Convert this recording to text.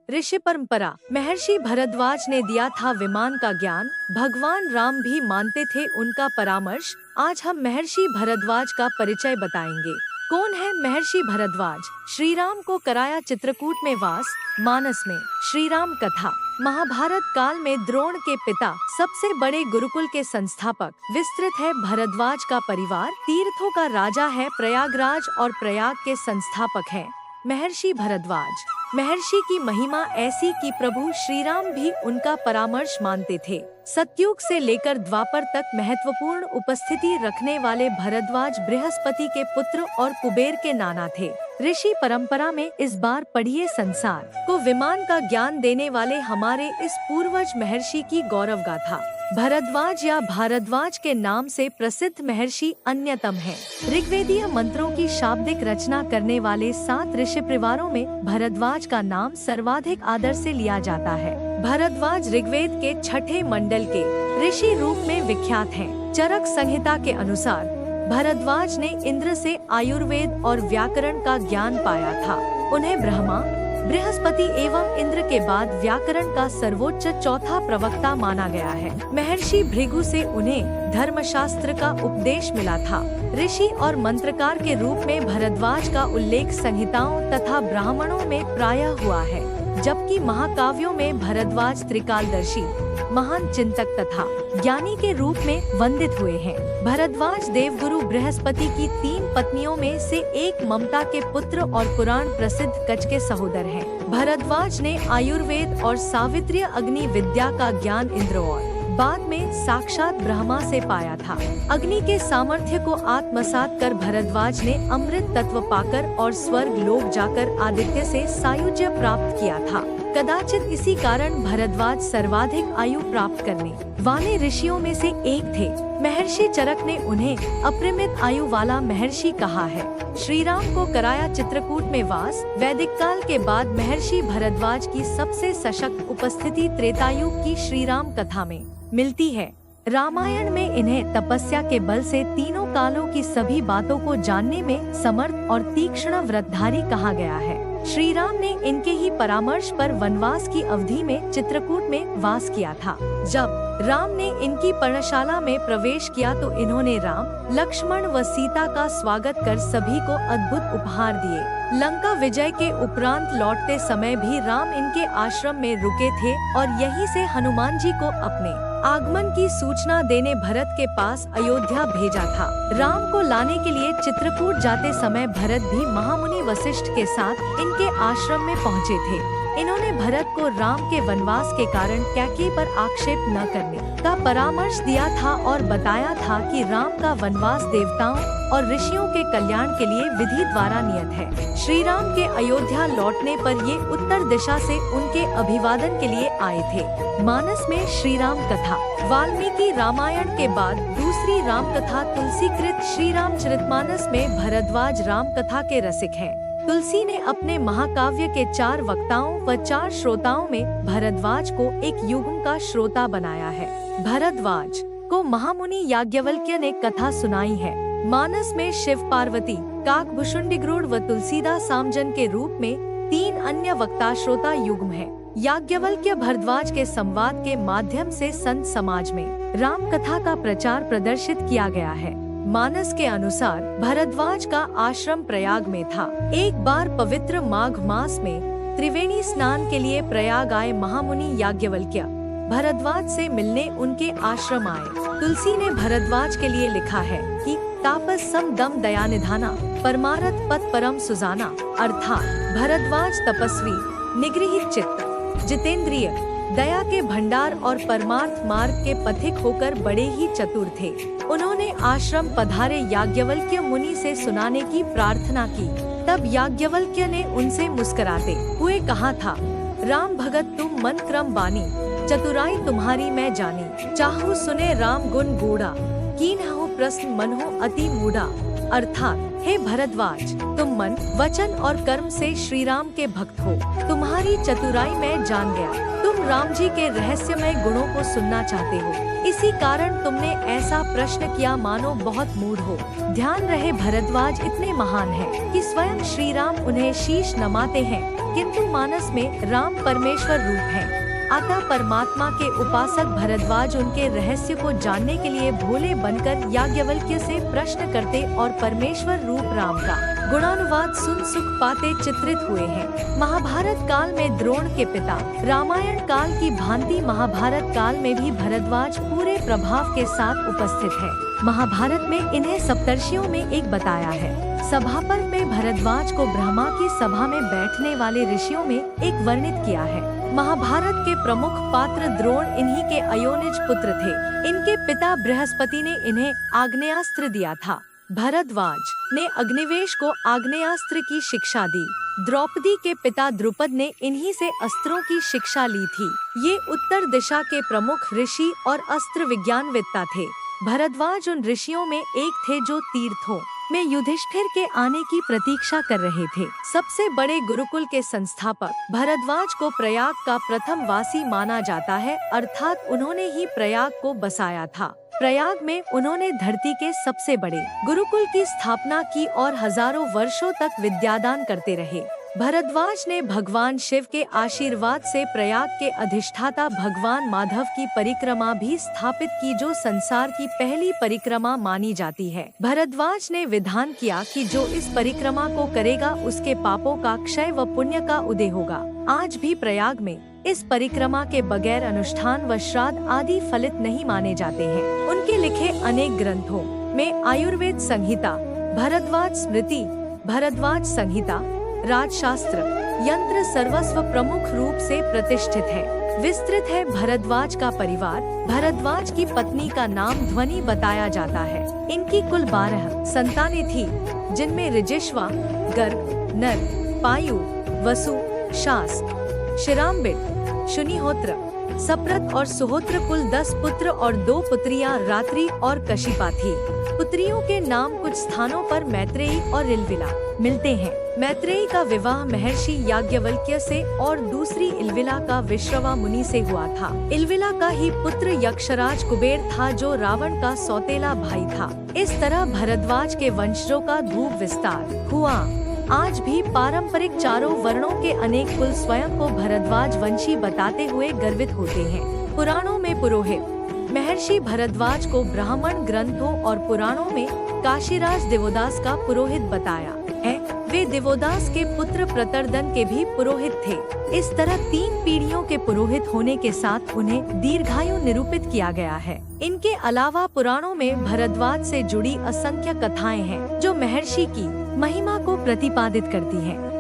ऋषि परंपरा। महर्षि भरद्वाज ने दिया था विमान का ज्ञान, भगवान राम भी मानते थे उनका परामर्श। आज हम महर्षि भरद्वाज का परिचय बताएंगे। कौन है महर्षि भरद्वाज? श्री राम को कराया चित्रकूट में वास। मानस में श्री राम कथा। महाभारत काल में द्रोण के पिता, सबसे बड़े गुरुकुल के संस्थापक। विस्तृत है भरद्वाज का परिवार, तीर्थों का राजा है प्रयागराज और प्रयाग के संस्थापक हैं महर्षि भरद्वाज। महर्षि की महिमा ऐसी कि प्रभु श्री राम भी उनका परामर्श मानते थे। सतयुग से लेकर द्वापर तक महत्वपूर्ण उपस्थिति रखने वाले भरद्वाज बृहस्पति के पुत्र और कुबेर के नाना थे। ऋषि परंपरा में इस बार पढ़िए संसार को विमान का ज्ञान देने वाले हमारे इस पूर्वज महर्षि की गौरव गाथा। भरद्वाज या भारद्वाज के नाम से प्रसिद्ध महर्षि अन्यतम हैं। ऋग्वेदीय मंत्रों की शाब्दिक रचना करने वाले 7 ऋषि परिवारों में भरद्वाज का नाम सर्वाधिक आदर से लिया जाता है। भरद्वाज ऋग्वेद के 6ठे मंडल के ऋषि रूप में विख्यात हैं। चरक संहिता के अनुसार भरद्वाज ने इंद्र से आयुर्वेद और व्याकरण का ज्ञान पाया था। उन्हें ब्रह्मा, बृहस्पति एवं इंद्र के बाद व्याकरण का सर्वोच्च चौथा प्रवक्ता माना गया है। महर्षि भृगु से उन्हें धर्मशास्त्र का उपदेश मिला था। ऋषि और मंत्रकार के रूप में भरद्वाज का उल्लेख संहिताओं तथा ब्राह्मणों में प्रायः हुआ है, जबकि महाकाव्यों में भरद्वाज त्रिकालदर्शी, महान चिंतक तथा ज्ञानी के रूप में वंदित हुए हैं। भरद्वाज देवगुरु बृहस्पति की 3 पत्नियों में से एक ममता के पुत्र और पुराण प्रसिद्ध कच के सहोदर हैं। भरद्वाज ने आयुर्वेद और सावित्रीय अग्नि विद्या का ज्ञान इंद्र और बाद में साक्षात ब्रह्मा से पाया था। अग्नि के सामर्थ्य को आत्मसात कर भरद्वाज ने अमृत तत्व पाकर और स्वर्ग लोक जाकर आदित्य से सायुज्य प्राप्त किया था। कदाचित इसी कारण भरद्वाज सर्वाधिक आयु प्राप्त करने वाले ऋषियों में से एक थे। महर्षि चरक ने उन्हें अपरिमित आयु वाला महर्षि कहा है। श्री राम को कराया चित्रकूट में वास। वैदिक काल के बाद महर्षि भरद्वाज की सबसे सशक्त उपस्थिति त्रेतायुग की श्री राम कथा में मिलती है। रामायण में इन्हें तपस्या के बल से तीनों कालों की सभी बातों को जानने में समर्थ और तीक्ष्ण व्रतधारी कहा गया है। श्री राम ने इनके ही परामर्श पर वनवास की अवधि में चित्रकूट में वास किया था। जब राम ने इनकी पर्णशाला में प्रवेश किया तो इन्होंने राम, लक्ष्मण व सीता का स्वागत कर सभी को अद्भुत उपहार दिए। लंका विजय के उपरांत लौटते समय भी राम इनके आश्रम में रुके थे और यहीं से हनुमान जी को अपने आगमन की सूचना देने भरत के पास अयोध्या भेजा था। राम को लाने के लिए चित्रकूट जाते समय भरत भी महामुनि वशिष्ठ के साथ इनके आश्रम में पहुँचे थे। इन्होंने भरत को राम के वनवास के कारण कैकेयी पर आक्षेप न करने का परामर्श दिया था और बताया था कि राम का वनवास देवताओं और ऋषियों के कल्याण के लिए विधि द्वारा नियत है। श्री राम के अयोध्या लौटने पर ये उत्तर दिशा से उनके अभिवादन के लिए आए थे। मानस में श्री राम कथा। वाल्मीकि रामायण के बाद दूसरी राम कथा तुलसीकृत श्री रामचरितमानस में भरद्वाज राम कथा के रसिक हैं। तुलसी ने अपने महाकाव्य के 4 वक्ताओं व 4 श्रोताओं में भरद्वाज को एक युग्म का श्रोता बनाया है। भरद्वाज को महामुनि याज्ञवल्क्य ने कथा सुनाई है। मानस में शिव पार्वती, काकभुषुंडिगरुड़ व तुलसीदास सामजन के रूप में 3 अन्य वक्ता श्रोता युग्म है। याज्ञवल्क्य भरद्वाज के संवाद के माध्यम से संत समाज में राम कथा का प्रचार प्रदर्शित किया गया है। मानस के अनुसार भरद्वाज का आश्रम प्रयाग में था। एक बार पवित्र माघ मास में त्रिवेणी स्नान के लिए प्रयाग आए महामुनि याज्ञवल्क्य भरद्वाज से मिलने उनके आश्रम आए। तुलसी ने भरद्वाज के लिए लिखा है कि तापस सम दम दया निधाना, परमारथ पथ परम सुजाना। अर्थात भरद्वाज तपस्वी, निगृहित चित्त, जितेंद्रिय, दया के भंडार और परमार्थ मार्ग के पथिक होकर बड़े ही चतुर थे। उन्होंने आश्रम पधारे याज्ञवल्क्य मुनि से सुनाने की प्रार्थना की। तब याज्ञवल्क्य ने उनसे मुस्कुराते हुए कहा था, राम भगत तुम मन क्रम बानी, चतुराई तुम्हारी मैं जानी। चाहूं सुने राम गुण गूढ़ा, कीन्हु प्रश्न मनहु अति मूढ़ा। अर्थात हे भरद्वाज, तुम मन, वचन और कर्म से श्री राम के भक्त हो। तुम्हारी चतुराई मैं जान गया। तुम राम जी के रहस्यमय गुणों को सुनना चाहते हो, इसी कारण तुमने ऐसा प्रश्न किया मानो बहुत मूढ़ हो। ध्यान रहे भरद्वाज इतने महान हैं कि स्वयं श्री राम उन्हें शीश नमाते हैं। किंतु मानस में राम परमेश्वर रूप हैं। अतः परमात्मा के उपासक भरद्वाज उनके रहस्य को जानने के लिए भोले बनकर याज्ञवल्क्य से प्रश्न करते और परमेश्वर रूप राम का गुणानुवाद सुन सुख पाते चित्रित हुए हैं। महाभारत काल में द्रोण के पिता, रामायण काल की भांति महाभारत काल में भी भरद्वाज पूरे प्रभाव के साथ उपस्थित है। महाभारत में इन्हें सप्तर्षियों में एक बताया है। सभा पर्व में भरद्वाज को ब्रह्मा की सभा में बैठने वाले ऋषियों में एक वर्णित किया है। महाभारत के प्रमुख पात्र द्रोण इन्हीं के अयोनिज पुत्र थे। इनके पिता बृहस्पति ने इन्हें आग्नेयास्त्र दिया था। भरद्वाज ने अग्निवेश को आग्नेयास्त्र की शिक्षा दी। द्रौपदी के पिता द्रुपद ने इन्हीं से अस्त्रों की शिक्षा ली थी। ये उत्तर दिशा के प्रमुख ऋषि और अस्त्र विज्ञानवेत्ता थे। भरद्वाज उन ऋषियों में एक थे जो तीर्थों में युधिष्ठिर के आने की प्रतीक्षा कर रहे थे। सबसे बड़े गुरुकुल के संस्थापक भरद्वाज को प्रयाग का प्रथम वासी माना जाता है, अर्थात उन्होंने ही प्रयाग को बसाया था। प्रयाग में उन्होंने धरती के सबसे बड़े गुरुकुल की स्थापना की और हजारों वर्षों तक विद्यादान करते रहे। भरद्वाज ने भगवान शिव के आशीर्वाद से प्रयाग के अधिष्ठाता भगवान माधव की परिक्रमा भी स्थापित की, जो संसार की पहली परिक्रमा मानी जाती है। भरद्वाज ने विधान किया कि जो इस परिक्रमा को करेगा उसके पापों का क्षय व पुण्य का उदय होगा। आज भी प्रयाग में इस परिक्रमा के बगैर अनुष्ठान व श्राद्ध आदि फलित नहीं माने जाते हैं। उनके लिखे अनेक ग्रंथों में आयुर्वेद संहिता, भरद्वाज स्मृति, भरद्वाज संहिता, राजशास्त्र, यंत्र सर्वस्व प्रमुख रूप से प्रतिष्ठित है। विस्तृत है भरद्वाज का परिवार। भरद्वाज की पत्नी का नाम ध्वनि बताया जाता है। इनकी कुल 12 संतानें थी, जिनमें ऋजिश्वा, गर्ग, नर, पायु, वसु, शास, शिराम्बिट, शुनिहोत्र, सप्रत और सुहोत्र कुल 10 पुत्र और 2 पुत्रियां रात्रि और कशिपा थी। पुत्रियों के नाम कुछ स्थानों पर मैत्रेयी और इलविला मिलते हैं। मैत्रेयी का विवाह महर्षि याज्ञवल्क्य से और दूसरी इलविला का विश्रवा मुनि से हुआ था। इलविला का ही पुत्र यक्षराज कुबेर था, जो रावण का सौतेला भाई था। इस तरह भरद्वाज के वंशजों का धूप विस्तार हुआ। आज भी पारंपरिक चारों वर्णों के अनेक कुल स्वयं को भरद्वाज वंशी बताते हुए गर्वित होते हैं। पुराणों में पुरोहित महर्षि भरद्वाज को ब्राह्मण ग्रंथों और पुराणों में काशीराज दिवोदास का पुरोहित बताया है। वे दिवोदास के पुत्र प्रतरदन के भी पुरोहित थे। इस तरह 3 पीढ़ियों के पुरोहित होने के साथ उन्हें दीर्घायु निरूपित किया गया है। इनके अलावा पुराणों में भरद्वाज से जुड़ी असंख्य कथाएं हैं, जो महर्षि की महिमा को प्रतिपादित करती हैं।